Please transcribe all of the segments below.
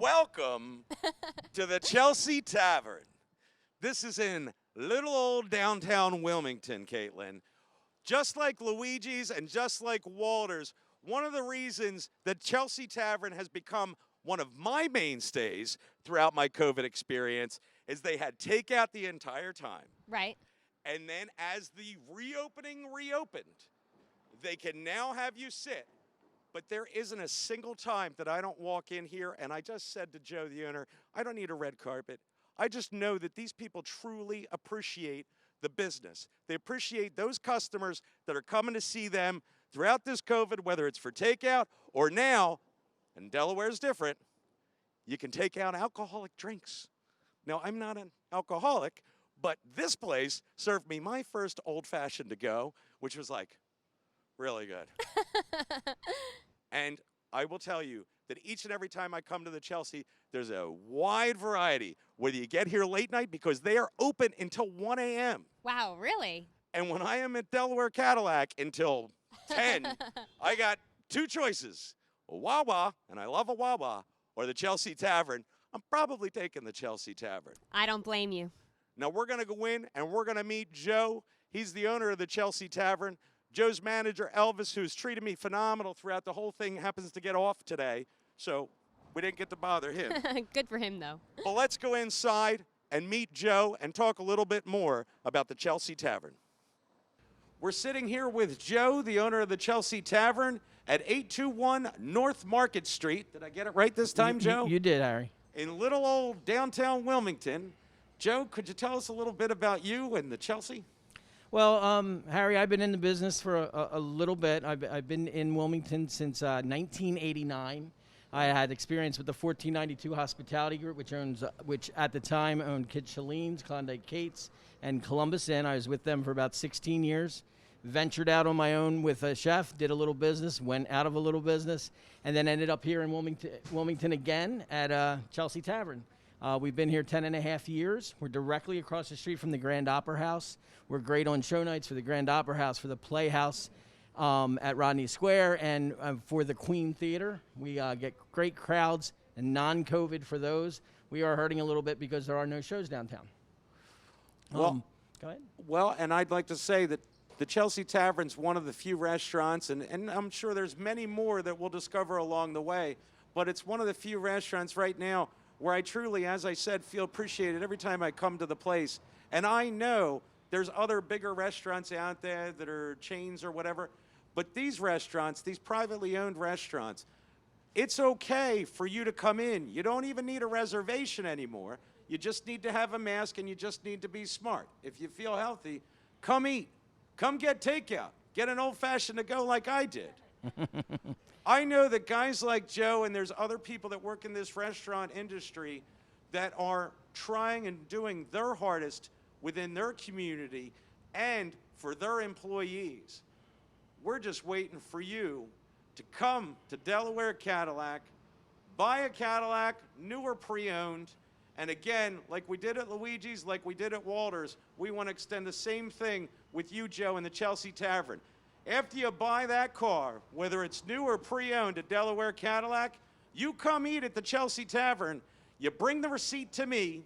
Welcome to the Chelsea Tavern. This is in little old downtown Wilmington, Kaitlyn. Just like Luigi's and just like Walter's, one of the reasons that Chelsea Tavern has become one of my mainstays throughout my COVID experience is they had takeout the entire time. Right. And then as the reopening reopened, they can now have you sit. But there isn't a single time that I don't walk in here, and I just said to Joe, the owner, I don't need a red carpet. I just know that these people truly appreciate the business. They appreciate those customers that are coming to see them throughout this COVID, whether it's for takeout or now, and Delaware's different, you can take out alcoholic drinks. Now, I'm not an alcoholic, but this place served me my first old-fashioned to go, which was like, really good. And I will tell you that each and every time I come to the Chelsea, there's a wide variety, whether you get here late night, because they are open until 1 a.m. Wow, really? And when I am at Delaware Cadillac until 10, I got two choices, a Wawa, and I love a Wawa, or the Chelsea Tavern. I'm probably taking the Chelsea Tavern. I don't blame you. Now we're going to go in and we're going to meet Joe. He's the owner of the Chelsea Tavern. Joe's manager, Elvis, who's treated me phenomenal throughout the whole thing, happens to get off today, so we didn't get to bother him. Good for him, though. But let's go inside and meet Joe and talk a little bit more about the Chelsea Tavern. We're sitting here with Joe, the owner of the Chelsea Tavern, at 821 North Market Street. Did I get it right this time, Joe? You did, Harry. In little old downtown Wilmington. Joe, could you tell us a little bit about you and the Chelsea? Well, Harry, I've been in the business for a little bit. I've been in Wilmington since 1989. I had experience with the 1492 Hospitality Group, which at the time owned Kaitlyn's, Klondike Kate's, and Columbus Inn. I was with them for about 16 years. Ventured out on my own with a chef, did a little business, went out of a little business, and then ended up here in Wilmington again at Chelsea Tavern. We've been here 10 and a half years. We're directly across the street from the Grand Opera House. We're great on show nights for the Grand Opera House, for the Playhouse at Rodney Square, and for the Queen Theater. We get great crowds and non-COVID for those. We are hurting a little bit because there are no shows downtown. Well, go ahead. Well, and I'd like to say that the Chelsea Tavern's one of the few restaurants, and I'm sure there's many more that we'll discover along the way, but it's one of the few restaurants right now where I truly, as I said, feel appreciated every time I come to the place. And I know there's other bigger restaurants out there that are chains or whatever, but these restaurants, these privately owned restaurants, it's okay for you to come in. You don't even need a reservation anymore. You just need to have a mask and you just need to be smart. If you feel healthy, come eat. Come get takeout. Get an old-fashioned to go like I did. I know that guys like Joe, and there's other people that work in this restaurant industry that are trying and doing their hardest within their community and for their employees. We're just waiting for you to come to Delaware Cadillac, buy a Cadillac, new or pre-owned, and again, like we did at Luigi's, like we did at Walter's, we want to extend the same thing with you, Joe, in the Chelsea Tavern. After you buy that car, whether it's new or pre-owned at Delaware Cadillac, you come eat at the Chelsea Tavern, you bring the receipt to me,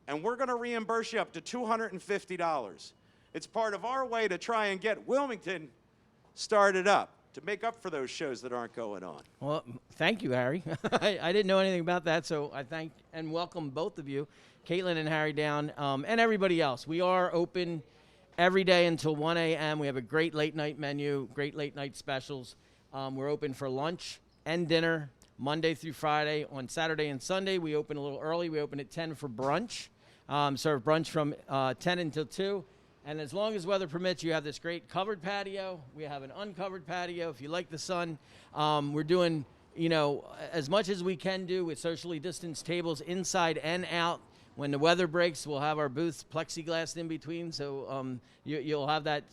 and we're going to reimburse you up to $250. It's part of our way to try and get Wilmington started up, to make up for those shows that aren't going on. Well, thank you, Harry. I didn't know anything about that, so I thank and welcome both of you, Kaitlyn and Harry down, and everybody else. We are open every day until 1 a.m. We have a great late night menu, great late night specials. We're open for lunch and dinner Monday through Friday. On Saturday and Sunday, we open a little early. We open at 10 for brunch. Serve brunch from 10 until 2. And as long as weather permits, you have this great covered patio. We have an uncovered patio if you like the sun. We're doing, as much as we can do with socially distanced tables inside and out. When the weather breaks, we'll have our booths plexiglassed in between, so you'll have that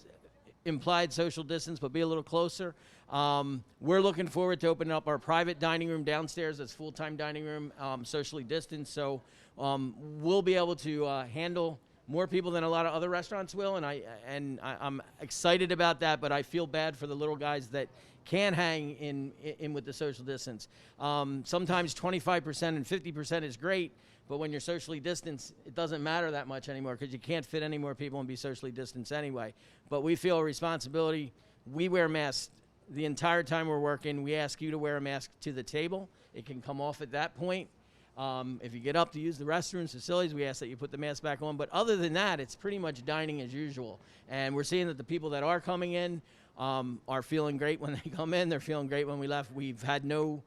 implied social distance, but be a little closer. We're looking forward to opening up our private dining room downstairs. That's full-time dining room, socially distanced, so we'll be able to handle more people than a lot of other restaurants will, and I'm excited about that. But I feel bad for the little guys that can't hang in with the social distance. Sometimes 25% and 50% is great, but when you're socially distanced, it doesn't matter that much anymore because you can't fit any more people and be socially distanced anyway. But we feel a responsibility. We wear masks the entire time we're working. We ask you to wear a mask to the table. It can come off at that point. If you get up to use the restrooms, facilities, we ask that you put the mask back on. But other than that, it's pretty much dining as usual. And we're seeing that the people that are coming in are feeling great when they come in. They're feeling great when we left. We've had no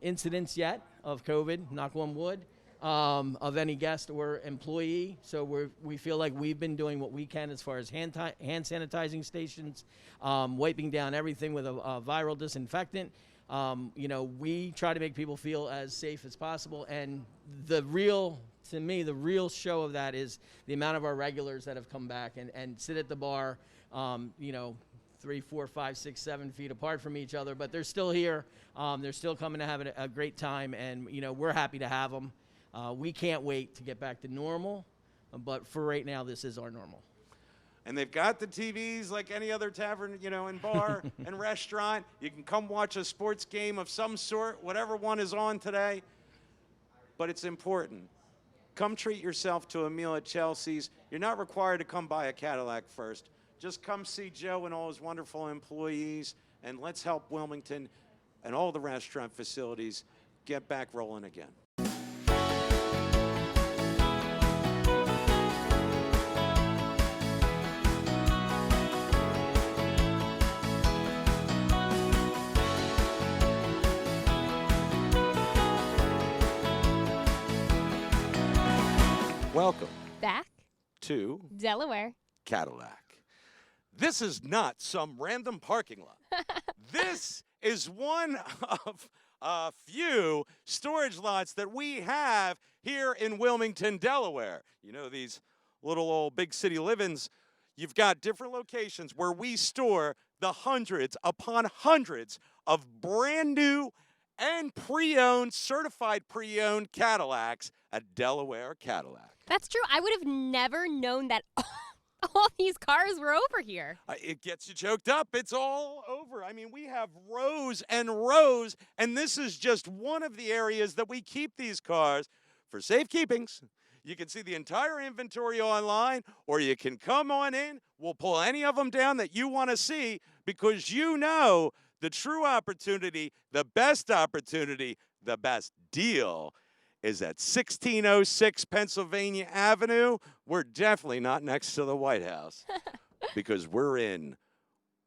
incidents yet of COVID, knock on wood, of any guest or employee. So we feel like we've been doing what we can as far as hand sanitizing stations, wiping down everything with a viral disinfectant. We try to make people feel as safe as possible. And to me, the real show of that is the amount of our regulars that have come back and sit at the bar, 3, 4, 5, 6, 7 feet apart from each other, but they're still here. They're still coming to have a great time, and we're happy to have them. We can't wait to get back to normal, but for right now, this is our normal. And they've got the TVs like any other tavern, and bar and restaurant. You can come watch a sports game of some sort, whatever one is on today. But it's important. Come treat yourself to a meal at Chelsea's. You're not required to come buy a Cadillac first. Just come see Joe and all his wonderful employees, and let's help Wilmington and all the restaurant facilities get back rolling again. Welcome Back to Delaware. Cadillac. This is not some random parking lot. This is one of a few storage lots that we have here in Wilmington, Delaware. These little old big city live-ins. You've got different locations where we store the hundreds upon hundreds of brand new and pre-owned, certified pre-owned Cadillacs at Delaware Cadillac. That's true. I would have never known that all these cars were over here. It gets you choked up. It's all over. We have rows and rows, and this is just one of the areas that we keep these cars for safekeepings. You can see the entire inventory online, or you can come on in. We'll pull any of them down that you want to see because the true opportunity, the best deal is at 1606 Pennsylvania Avenue. We're definitely not next to the White House because we're in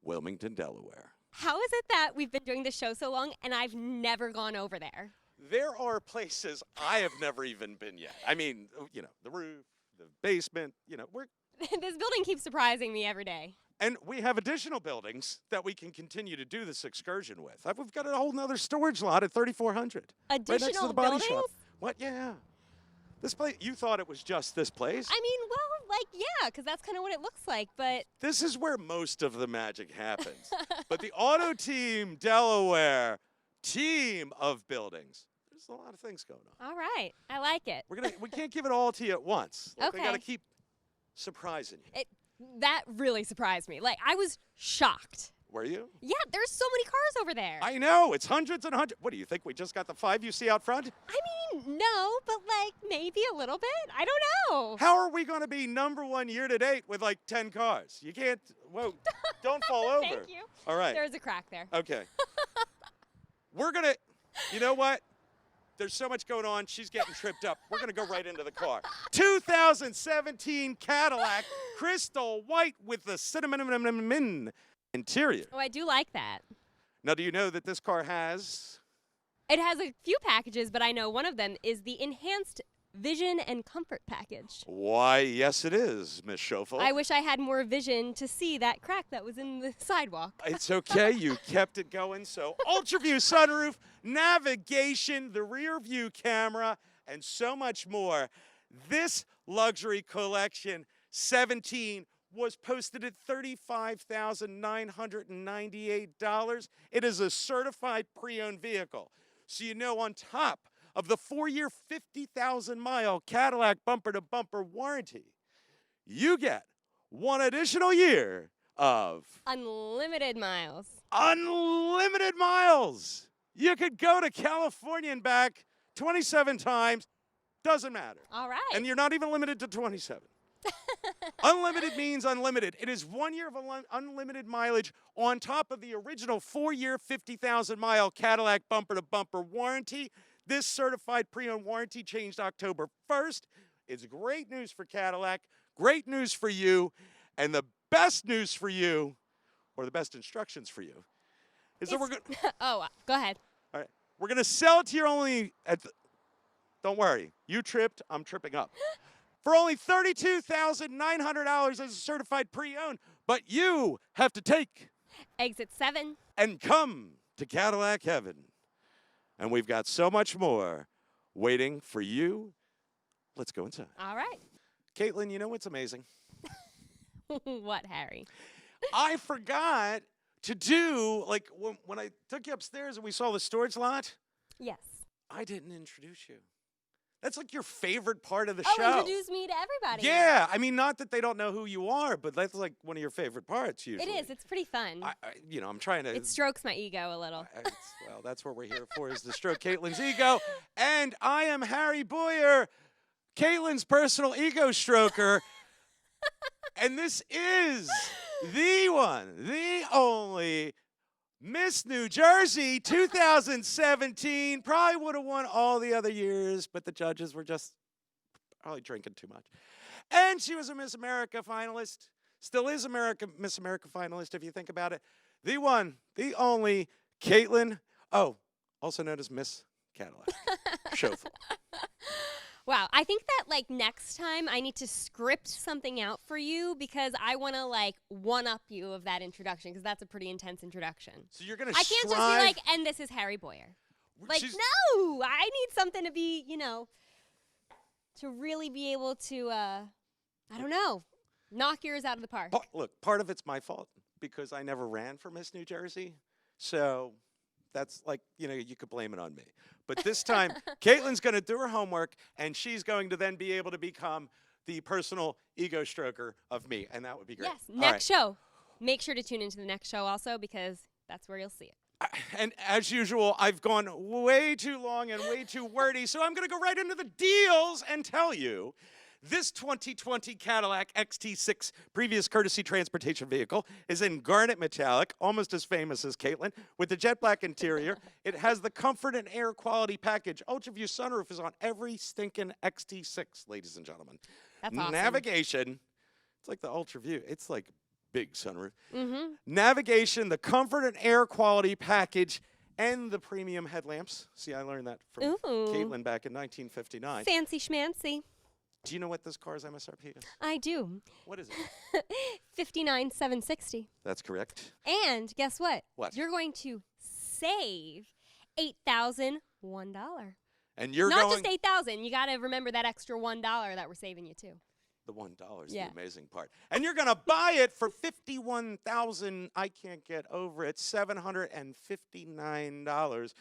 Wilmington, Delaware. How is it that we've been doing this show so long and I've never gone over there? There are places I have never even been yet. The roof, the basement, This building keeps surprising me every day. And we have additional buildings that we can continue to do this excursion with. We've got a whole nother storage lot at 3400. Additional right next to the body buildings? shop. What? Yeah. This place, you thought it was just this place? Yeah, because that's kind of what it looks like, but... This is where most of the magic happens. But the Auto Team Delaware team of buildings, there's a lot of things going on. All right. I like it. We can't give it all to you at once. We Okay. got to keep surprising you. That really surprised me. I was shocked. Were you? Yeah, there's so many cars over there. I know. It's hundreds and hundreds. What do you think? We just got the 5 you see out front? No, but maybe a little bit. I don't know. How are we going to be number one year to date with 10 cars? You can't. Whoa, don't fall over. Thank you. All right. There's a crack there. Okay. We're going to, you know what? There's so much going on. She's getting tripped up. We're going to go right into the car. 2017 Cadillac Crystal White with the cinnamon interior. Oh, I do like that. Now, do you know that this car has? It has a few packages, but I know one of them is the Enhanced Vision and Comfort Package. Why, yes, it is, Miss Schoeffel. I wish I had more vision to see that crack that was in the sidewalk. It's okay. You kept it going. So ultra view sunroof, navigation, the rear view camera, and so much more. This luxury collection, 17, was posted at $35,998. It is a certified pre-owned vehicle. So on top of the 4-year, 50,000-mile Cadillac bumper-to-bumper warranty, you get 1 additional year of Unlimited miles. unlimited miles. You could go to California and back 27 times. Doesn't matter. All right. And you're not even limited to 27. Unlimited means unlimited. It is 1 year of unlimited mileage on top of the original 4-year, 50,000-mile Cadillac bumper-to-bumper warranty. This certified pre-owned warranty changed October 1st. It's great news for Cadillac, great news for you, and the best news for you, or the best instructions for you, is that we're going to... Oh, go ahead. All right. We're going to sell it to you only at don't worry. You tripped, I'm tripping up. For only $32,900 as a certified pre-owned, but you have to take Exit 7. and come to Cadillac Heaven. And we've got so much more waiting for you. Let's go inside. All right. Kaitlyn, you know what's amazing? What, Harry? I forgot to do, like, when I took you upstairs and we saw the storage lot, Yes. I didn't introduce you. That's like your favorite part of the Oh, show. introduce me to everybody. Yeah, I mean, not that they don't know who you are, but that's like one of your favorite parts usually. It is. It's pretty fun. I'm trying to. It strokes my ego a little. Well, that's what we're here for, is to stroke Kaitlyn's ego. And I am Harry Boyer, Kaitlyn's personal ego stroker. And this is the one, the only Miss New Jersey 2017. Probably would have won all the other years, but the judges were just probably drinking too much. And she was a Miss America finalist. Still is Miss America finalist if you think about it. The one, the only Kaitlyn, also known as Miss Cadillac Schoeffel. Wow, I think that like next time I need to script something out for you because I want to like one-up you of that introduction because that's a pretty intense introduction. So you're going to I can't just be like, and this is Harry Boyer. Like, no, I need something to be, to really be able to, I don't know, knock yours out of the park. Look, part of it's my fault because I never ran for Miss New Jersey. So that's like, you could blame it on me. But this time, Kaitlyn's going to do her homework, and she's going to then be able to become the personal ego stroker of me, and that would be great. Yes, next show. Make sure to tune into the next show also because that's where you'll see it. And as usual, I've gone way too long and way too wordy, so I'm going to go right into the deals and tell you this 2020 Cadillac XT6 previous courtesy transportation vehicle is in garnet metallic, almost as famous as Kaitlyn, with the jet black interior. It has the comfort and air quality package. Ultra View sunroof is on every stinking XT6, ladies and gentlemen. That's awesome. Navigation, it's like the Ultra View. It's like big sunroof. Mm-hmm. Navigation, the comfort and air quality package, and the premium headlamps. See, I learned that from Kaitlyn back in 1959. Fancy schmancy. Do you know what this car's MSRP is? I do. What is it? $59,760. That's correct. And guess what? What? You're going to save $8,001. And you're not going... just $8,000. You got to remember that extra $1 that we're saving you too. The $1 is the amazing part. And you're going to buy it for $51,000. I can't get over it. $759.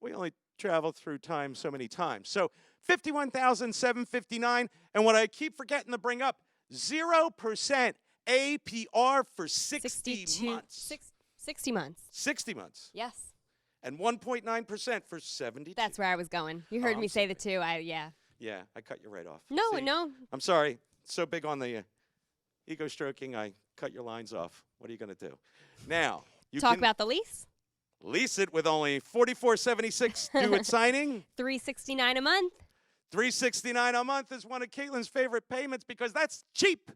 We only travel through time so many times. So $51,759. And what I keep forgetting to bring up, 0% APR for 60 months. 60 months. 60 months. Yes. And 1.9% for 72. That's where I was going. You heard me say the two. Yeah, I cut you right off. No, See? no. I'm sorry. So big on the ego stroking, I cut your lines off. What are you going to do? Now, you Talk can about the lease. lease it with only $44.76 due at signing. $369 a month. $369 a month is one of Kaitlyn's favorite payments because that's cheap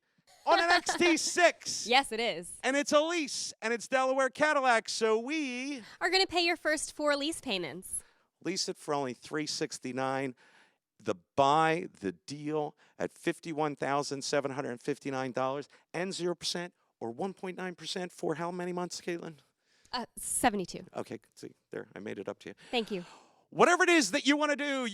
on an XT6. Yes, it is. And it's a lease, and it's Delaware Cadillac, so we are going to pay your first 4 lease payments. Lease it for only $369. Buy the deal at $51,759 and 0% or 1.9% for how many months, Kaitlyn? 72. Okay, see, there, I made it up to you. Thank you. Whatever it is that you want to do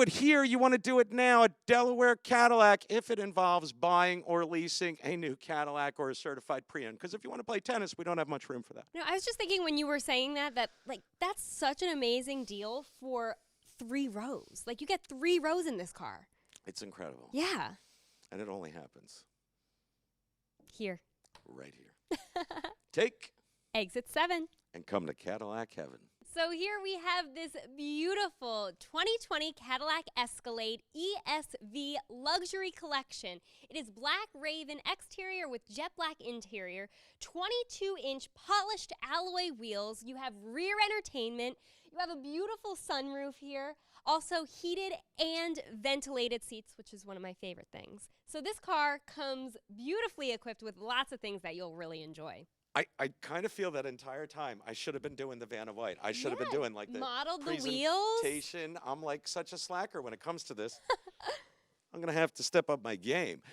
it here, you want to do it now at Delaware Cadillac if it involves buying or leasing a new Cadillac or a certified pre-owned. Because if you want to play tennis, we don't have much room for that. No, I was just thinking when you were saying that that's such an amazing deal for 3 rows. Like, you get 3 rows in this car. It's incredible. Yeah. And it only happens Here. Right here. Take Exit 7. and come to Cadillac Heaven. So here we have this beautiful 2020 Cadillac Escalade ESV luxury collection. It is black raven exterior with jet black interior, 22-inch polished alloy wheels. You have rear entertainment. You have a beautiful sunroof here. Also heated and ventilated seats, which is one of my favorite things. So this car comes beautifully equipped with lots of things that you'll really enjoy. I kind of feel that entire time I should have been doing the Vanna White. I should have been doing like the modeled the wheels. presentation. I'm like such a slacker when it comes to this. I'm going to have to step up my game.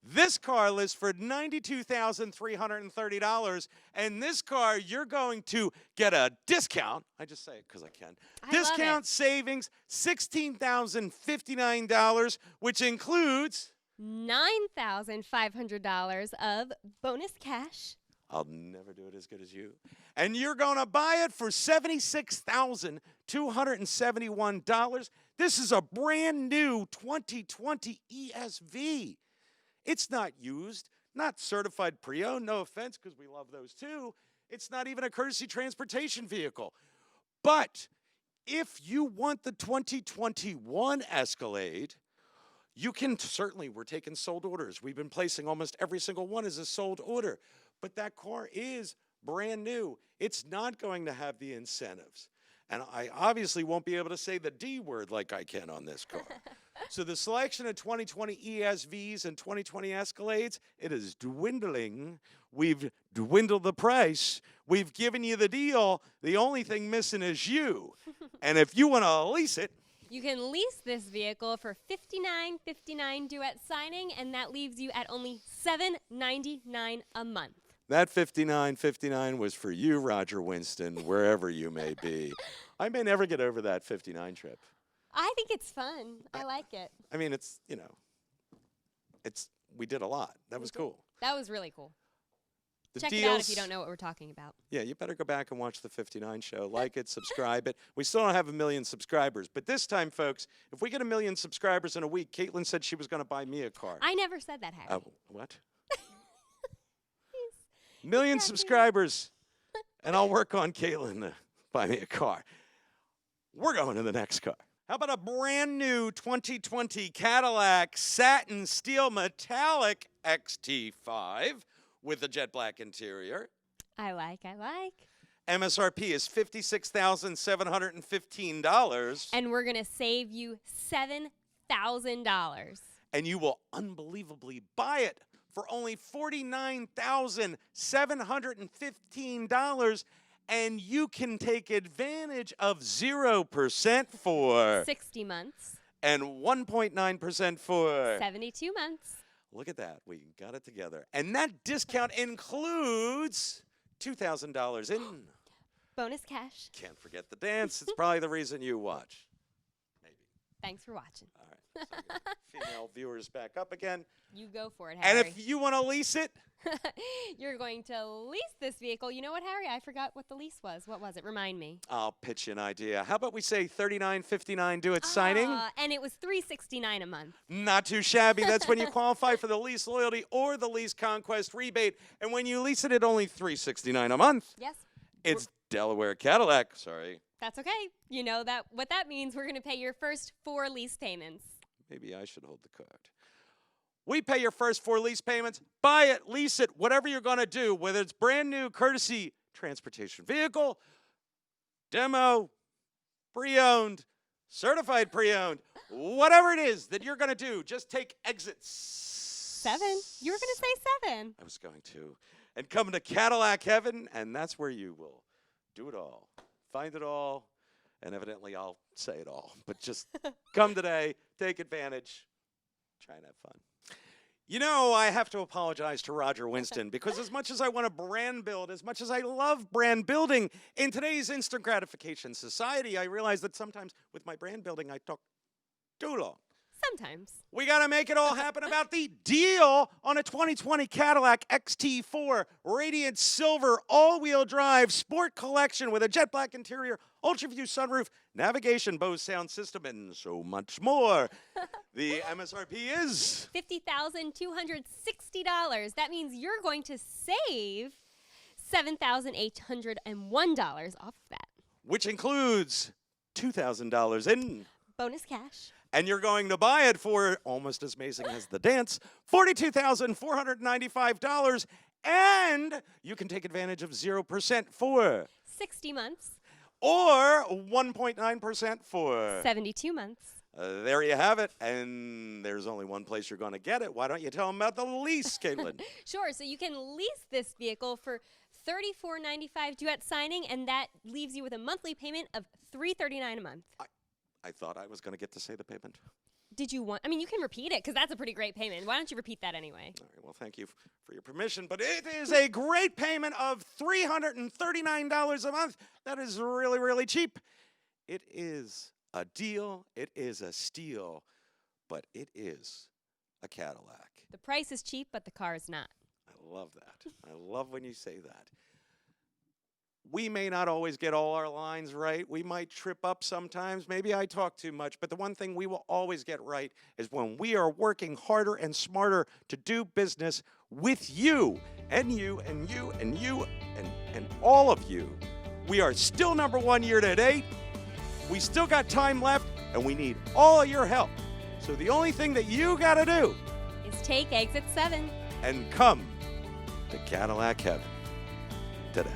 This car lists for $92,330, and this car you're going to get a discount. I just say it because I can. Discount savings, $16,059, which includes $9,500 of bonus cash. I'll never do it as good as you. And you're going to buy it for $76,271. This is a brand new 2020 ESV. It's not used, not certified pre-owned, no offense, because we love those too. It's not even a courtesy transportation vehicle. But if you want the 2021 Escalade, you can certainly, we're taking sold orders. We've been placing almost every single one as a sold order. But that car is brand new. It's not going to have the incentives. And I obviously won't be able to say the D word like I can on this car. So the selection of 2020 ESVs and 2020 Escalades, it is dwindling. We've dwindled the price. We've given you the deal. The only thing missing is you. And if you want to lease it, you can lease this vehicle for $59.59 due at signing, and that leaves you at only $7.99 a month. That $59.59 was for you, Roger Winston, wherever you may be. I may never get over that 59 trip. I think it's fun. I like it. I mean, it's, you know, we did a lot. That was cool. That was really cool. The Check deals, it out if you don't know what we're talking about. Yeah, you better go back and watch the 59 show. Like it, subscribe it. We still don't have 1 million subscribers. But this time, folks, if we get 1 million subscribers in a week, Kaitlyn said she was going to buy me a car. I never said that, Harry. What? 1 million subscribers, and I'll work on Kaitlyn to buy me a car. We're going to the next car. How about a brand new 2020 Cadillac satin steel metallic XT5 with a jet black interior? I like. MSRP is $56,715. And we're going to save you $7,000. And you will unbelievably buy it for only $49,715, and you can take advantage of 0% for 60 months and 1.9% for 72 months. Look at that. We got it together. And that discount includes $2,000 in bonus cash. Can't forget the dance. It's probably the reason you watch. Maybe. Thanks for watching. All right. So female viewers back up again. You go for it, Harry. And if you want to lease it, you're going to lease this vehicle. You know what, Harry? I forgot what the lease was. What was it? Remind me. I'll pitch you an idea. How about we say $39.59 due at signing? And it was $369 a month. Not too shabby. That's when you qualify for the lease loyalty or the lease conquest rebate. And when you lease it at only $369 a month, yes, it's Delaware Cadillac. Sorry. That's okay. You know that what that means. We're going to pay your first 4 lease payments. Maybe I should hold the card. We pay your first 4 lease payments. Buy it, lease it, whatever you're going to do, whether it's brand new courtesy transportation vehicle, demo, pre-owned, certified pre-owned, whatever it is that you're going to do, just take exits. 7. You were going to say 7. I was going to. And come to Cadillac Heaven, and that's where you will do it all, find it all, and evidently I'll say it all. But just come today, take advantage, try and have fun. You know, I have to apologize to Roger Winston because as much as I want to brand build, as much as I love brand building, in today's instant gratification society, I realize that sometimes with my brand building, I talk too long. Sometimes. We got to make it all happen about the deal on a 2020 Cadillac XT4 Radiant Silver all-wheel drive sport collection with a jet black interior, ultra-view sunroof, navigation, Bose sound system, and so much more. The MSRP is $50,260. That means you're going to save $7,801 off of that. which includes $2,000 in. Bonus cash. And you're going to buy it for almost as amazing as the dance, $42,495. And you can take advantage of 0% for 60 months. or 1.9% for 72 months. There you have it. And there's only one place you're going to get it. Why don't you tell them about the lease, Kaitlyn? Sure. So you can lease this vehicle for $34.95 due at signing, and that leaves you with a monthly payment of $339 a month. I thought I was going to get to say the payment. Did you want? I mean, you can repeat it because that's a pretty great payment. Why don't you repeat that anyway? All right, well, thank you for your permission, but it is a great payment of $339 a month. That is really, really cheap. It is a deal. It is a steal, but it is a Cadillac. The price is cheap, but the car is not. I love that. I love when you say that. We may not always get all our lines right. We might trip up sometimes. Maybe I talk too much. But the one thing we will always get right is when we are working harder and smarter to do business with you and you and you and you and all of you. We are still number one year to date. We still got time left, and we need all of your help. So the only thing that you got to do Is take exit 7. and come to Cadillac Heaven today.